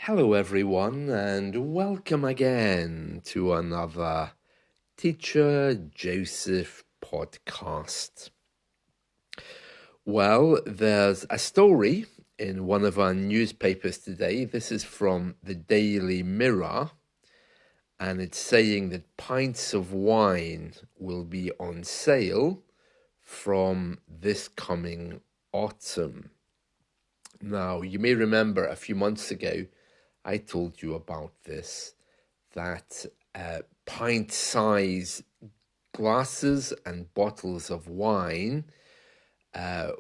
Hello, everyone, and welcome again to another Teacher Joseph podcast. Well, there's a story in one of our newspapers today. This is from the Daily Mirror, and it's saying that pints of wine will be on sale from this coming autumn. Now, you may remember a few months ago, I told you about this, that pint-size glasses and bottles of wine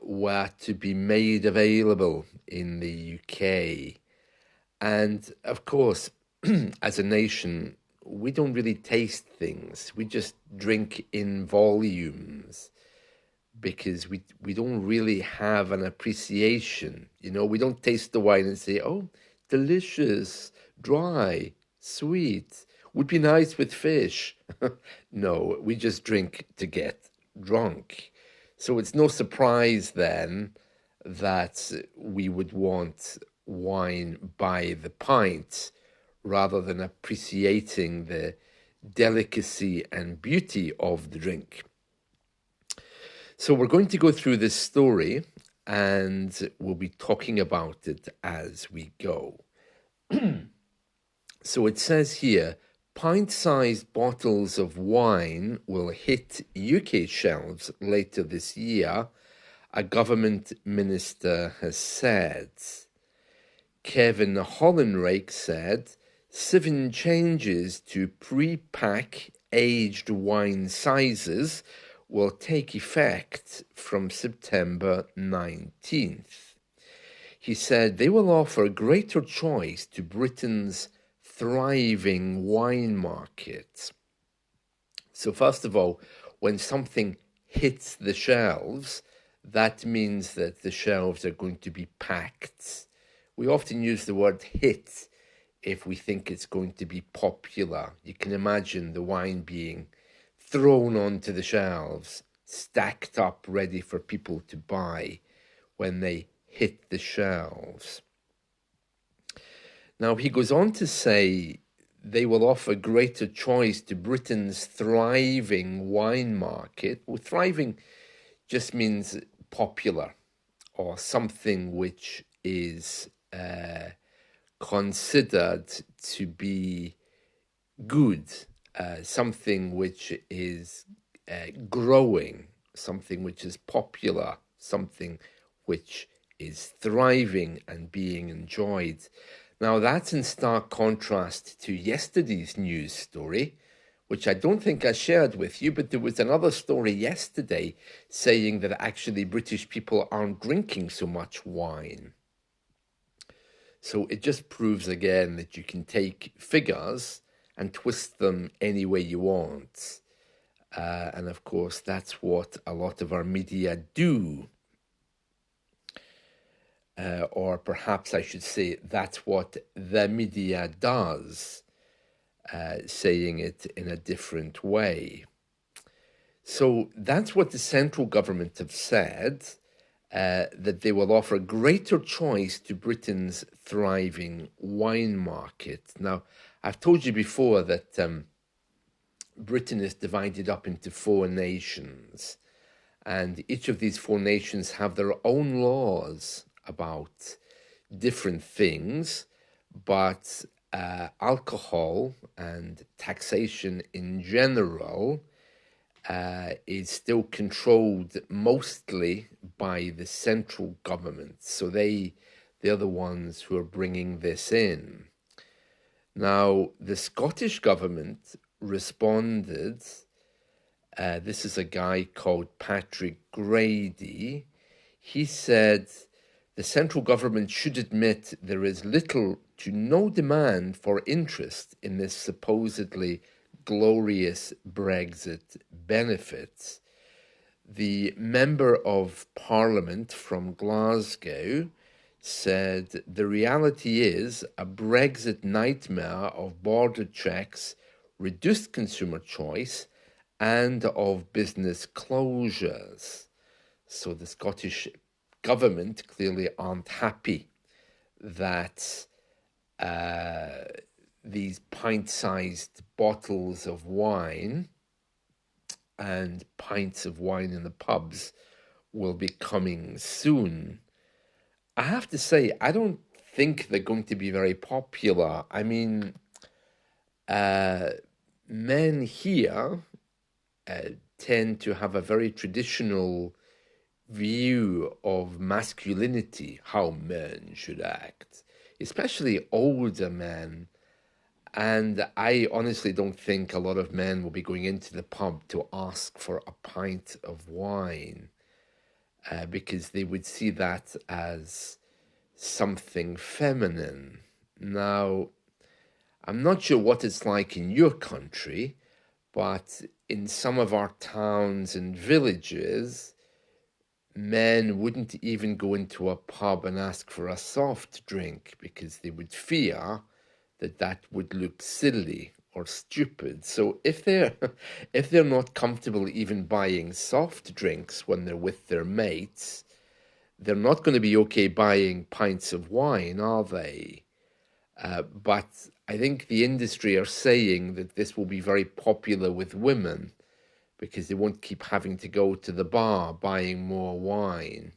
were to be made available in the UK. And of course, as a nation, we don't really taste things. We just drink in volumes because we don't really have an appreciation. We don't taste the wine and say, oh, delicious, dry, sweet, would be nice with fish. No, we just drink to get drunk. So it's no surprise then that we would want wine by the pint rather than appreciating the delicacy and beauty of the drink. So we're going to go through this story and we'll be talking about it as we go. So it says here, pint-sized bottles of wine will hit UK shelves later this year, a government minister has said. Kevin Hollenrake said 7 changes to pre-pack aged wine sizes will take effect from September 19th. He said they will offer greater choice to Britain's thriving wine market. So first of all, when something hits the shelves, that means that the shelves are going to be packed. We often use the word hit if we think it's going to be popular. You can imagine the wine being thrown onto the shelves, stacked up, ready for people to buy when they hit the shelves. Now, he goes on to say they will offer greater choice to Britain's thriving wine market. Well, thriving just means popular or something which is considered to be good. Something which is growing, something which is popular, something which is thriving and being enjoyed. Now, that's in stark contrast to yesterday's news story, which I don't think I shared with you, but there was another story yesterday saying that actually British people aren't drinking so much wine. So it just proves again that you can take figures and twist them any way you want. And of course, that's what a lot of our media do. Or perhaps I should say that's what the media does, saying it in a different way. So that's what the central government have said, that they will offer greater choice to Britain's thriving wine market. Now, I've told you before that Britain is divided up into 4 nations, and each of these 4 nations have their own laws about different things, but alcohol and taxation in general is still controlled mostly by the central government. So they're the ones who are bringing this in. Now, the Scottish government responded. This is a guy called Patrick Grady. He said the central government should admit there is little to no demand for interest in this supposedly glorious Brexit benefits. The Member of Parliament from Glasgow said the reality is a Brexit nightmare of border checks, reduced consumer choice, and of business closures. So the Scottish government clearly aren't happy that these pint-sized bottles of wine and pints of wine in the pubs will be coming soon. I have to say, I don't think they're going to be very popular. I mean, uh, men here uh, tend to have a very traditional view of masculinity, how men should act, especially older men. And I honestly don't think a lot of men will be going into the pub to ask for a pint of wine because they would see that as something feminine. Now, I'm not sure what it's like in your country, but in some of our towns and villages, men wouldn't even go into a pub and ask for a soft drink because they would fear that that would look silly or stupid. So if they're if they're not comfortable even buying soft drinks when they're with their mates, they're not going to be okay buying pints of wine, are they? But I think the industry are saying that this will be very popular with women because they won't keep having to go to the bar buying more wine.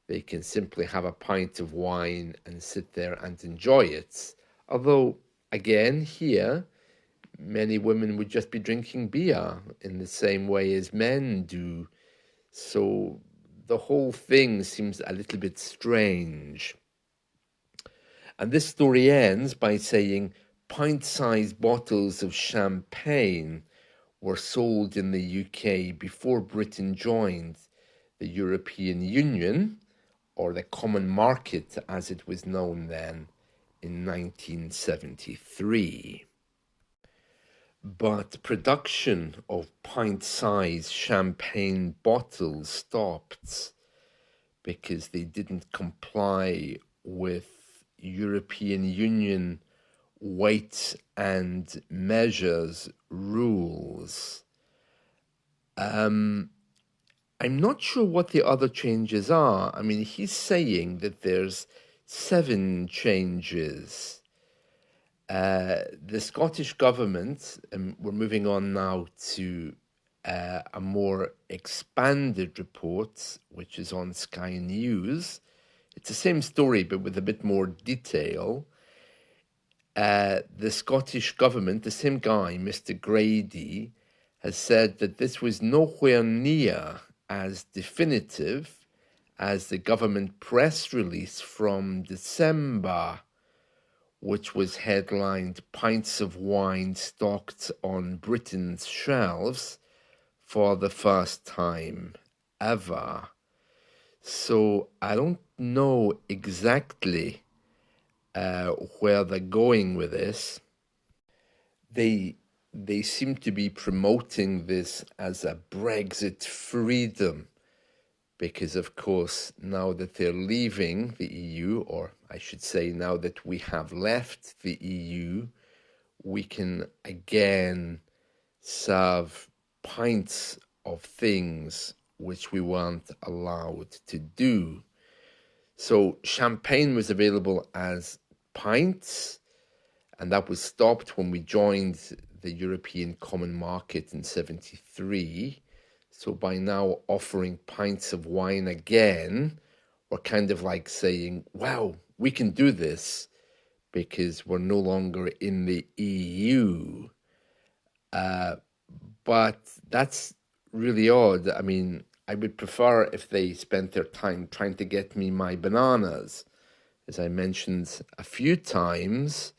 They can simply have a pint of wine and sit there and enjoy it. Although, again, here, many women would just be drinking beer in the same way as men do. So the whole thing seems a little bit strange. And this story ends by saying pint-sized bottles of champagne were sold in the UK before Britain joined the European Union, or the Common Market as it was known then, in 1973. But production of pint-sized champagne bottles stopped because they didn't comply with European Union weights and measures rules. I'm not sure what the other changes are. I mean, he's saying that there's 7 changes. The Scottish government, we're moving on now to a more expanded report, which is on Sky News. It's the same story, but with a bit more detail. The Scottish government, the same guy, Mr. Grady, has said that this was nowhere near as definitive as the government press release from December, which was headlined Pints of Wine Stocked on Britain's Shelves for the First Time Ever. So I don't know exactly where they're going with this. They they seem to be promoting this as a Brexit freedom because, of course, now that they're leaving the EU, or I should say, now that we have left the EU, we can again serve pints of things which we weren't allowed to do. So champagne was available as pints, and that was stopped when we joined the European Common Market in 73. So by now offering pints of wine again, we're kind of like saying, wow, we can do this because we're no longer in the EU. But that's really odd. I mean, I would prefer if they spent their time trying to get me my bananas. As I mentioned a few times,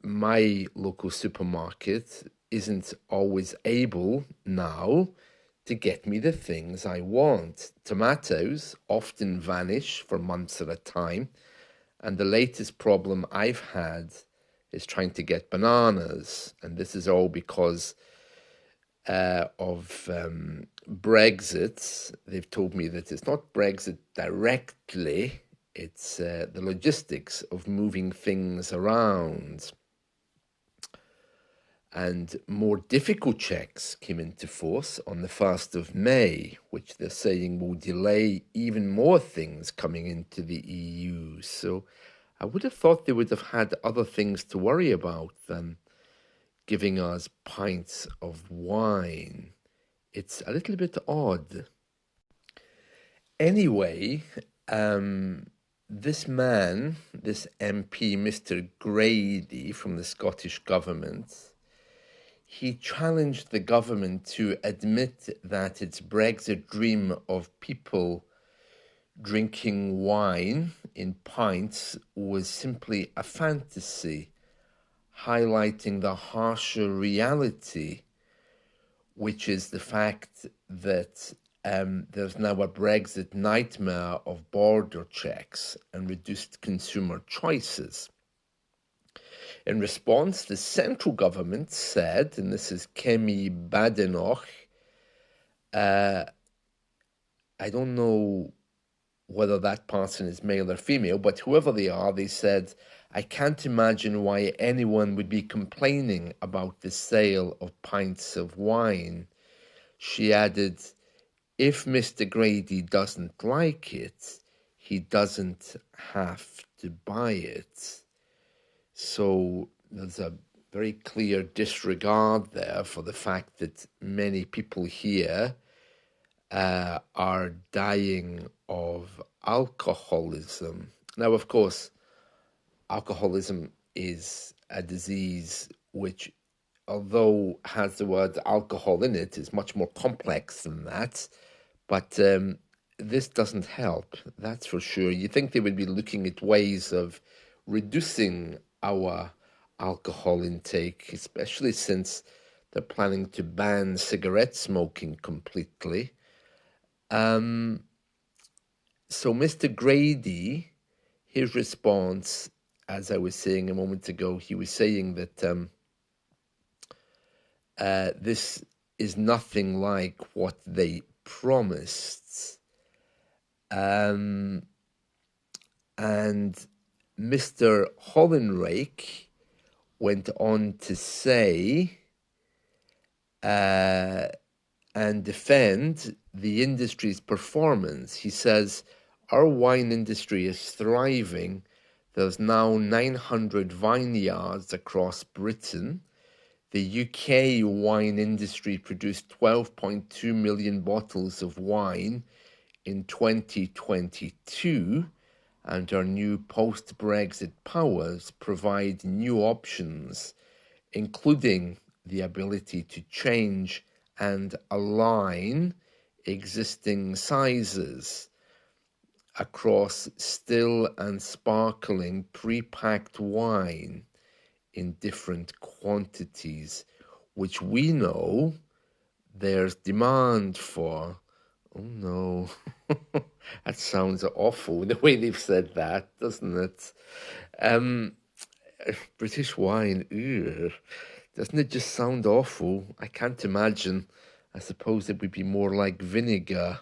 my local supermarket isn't always able now to get me the things I want. Tomatoes often vanish for months at a time, and the latest problem I've had is trying to get bananas, and this is all because of Brexit. They've told me that it's not Brexit directly, it's the logistics of moving things around. And more difficult checks came into force on the 1st of May, which they're saying will delay even more things coming into the EU. So I would have thought they would have had other things to worry about than giving us pints of wine. It's a little bit odd. Anyway, this man, this MP, Mr. Grady from the Scottish government, he challenged the government to admit that its Brexit dream of people drinking wine in pints was simply a fantasy, highlighting the harsher reality, which is the fact that there's now a Brexit nightmare of border checks and reduced consumer choices. In response, the central government said, and this is Kemi Badenoch, I don't know whether that person is male or female, but whoever they are, they said, I can't imagine why anyone would be complaining about the sale of pints of wine. She added, if Mr. Grady doesn't like it, he doesn't have to buy it. So there's a very clear disregard there for the fact that many people here are dying of alcoholism. Now, of course, alcoholism is a disease which, although has the word alcohol in it, is much more complex than that. But this doesn't help, that's for sure. You think they would be looking at ways of reducing our alcohol intake, especially since they're planning to ban cigarette smoking completely. So Mr. Grady, his response, as I was saying a moment ago, he was saying that this is nothing like what they promised. And Mr. Hollenrake went on to say and defend the industry's performance. He says, our wine industry is thriving. There's now 900 vineyards across Britain. The UK wine industry produced 12.2 million bottles of wine in 2022, and our new post-Brexit powers provide new options, including the ability to change and align existing sizes across still and sparkling pre-packed wine in different quantities, which we know there's demand for. Oh no, that sounds awful, the way they've said that, doesn't it? British wine, ew. Doesn't it just sound awful? I can't imagine. I suppose it would be more like vinegar.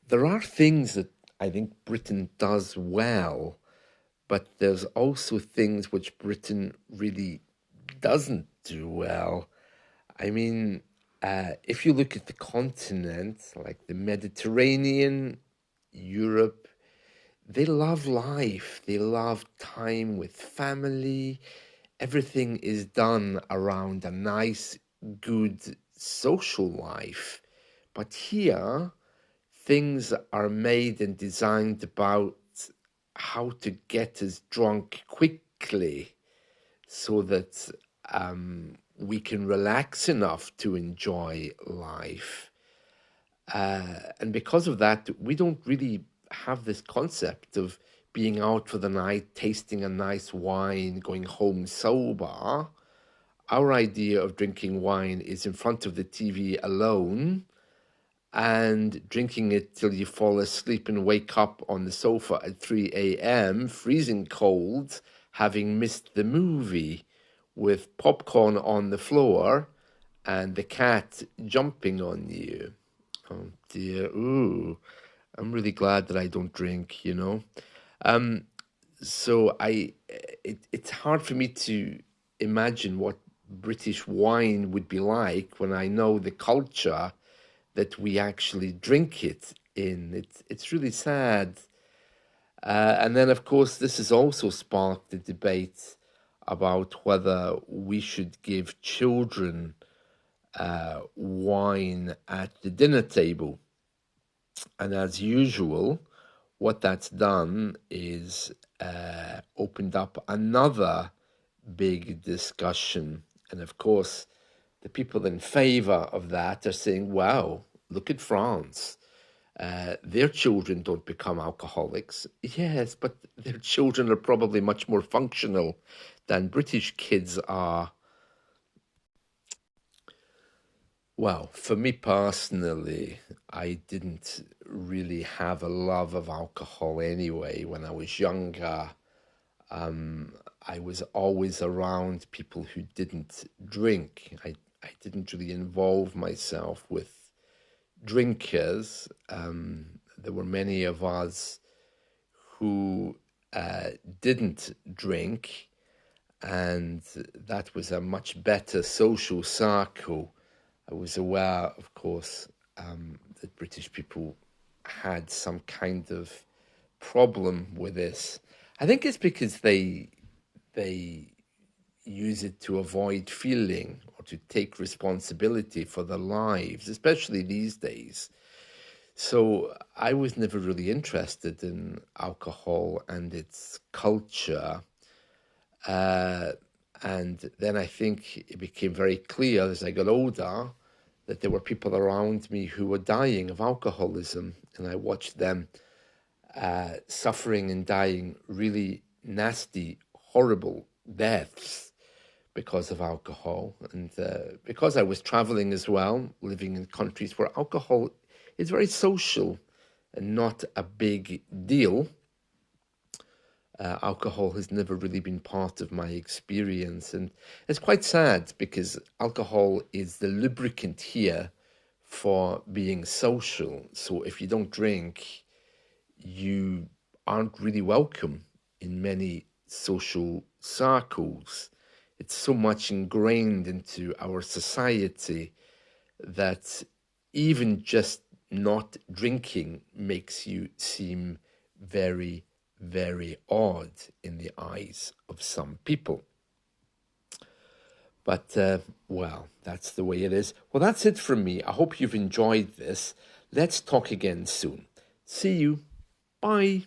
There are things that I think Britain does well, but there's also things which Britain really doesn't do well. I mean, if you look at the continent, like the Mediterranean, Europe, they love life. They love time with family. Everything is done around a nice, good social life. But here, things are made and designed about how to get us drunk quickly so that we can relax enough to enjoy life. And because of that, we don't really have this concept of being out for the night, tasting a nice wine, going home sober. Our idea of drinking wine is in front of the TV alone and drinking it till you fall asleep and wake up on the sofa at 3 a.m., freezing cold, having missed the movie, with popcorn on the floor and the cat jumping on you. Oh dear, ooh, I'm really glad that I don't drink, you know. So it's hard for me to imagine what British wine would be like when I know the culture that we actually drink it in. It's really sad. And then, of course, this has also sparked a debate about whether we should give children wine at the dinner table. And as usual, what that's done is opened up another big discussion. And of course, the people in favor of that are saying, wow, look at France. Their children don't become alcoholics. Yes, but their children are probably much more functional than British kids are. Well, for me personally, I didn't really have a love of alcohol anyway. When I was younger, I was always around people who didn't drink. I didn't really involve myself with drinkers. There were many of us who didn't drink, and that was a much better social circle. I was aware, of course, that British people had some kind of problem with this. I think it's because they use it to avoid feeling or to take responsibility for their lives, especially these days. So I was never really interested in alcohol and its culture. Uh, and then I think it became very clear as I got older that there were people around me who were dying of alcoholism, and I watched them suffering and dying really nasty, horrible deaths because of alcohol. And because I was traveling as well, living in countries where alcohol is very social and not a big deal, alcohol has never really been part of my experience. And it's quite sad because alcohol is the lubricant here for being social. So if you don't drink, you aren't really welcome in many social circles. It's so much ingrained into our society that even just not drinking makes you seem very, very odd in the eyes of some people. But, well, that's the way it is. Well, that's it from me. I hope you've enjoyed this. Let's talk again soon. See you. Bye.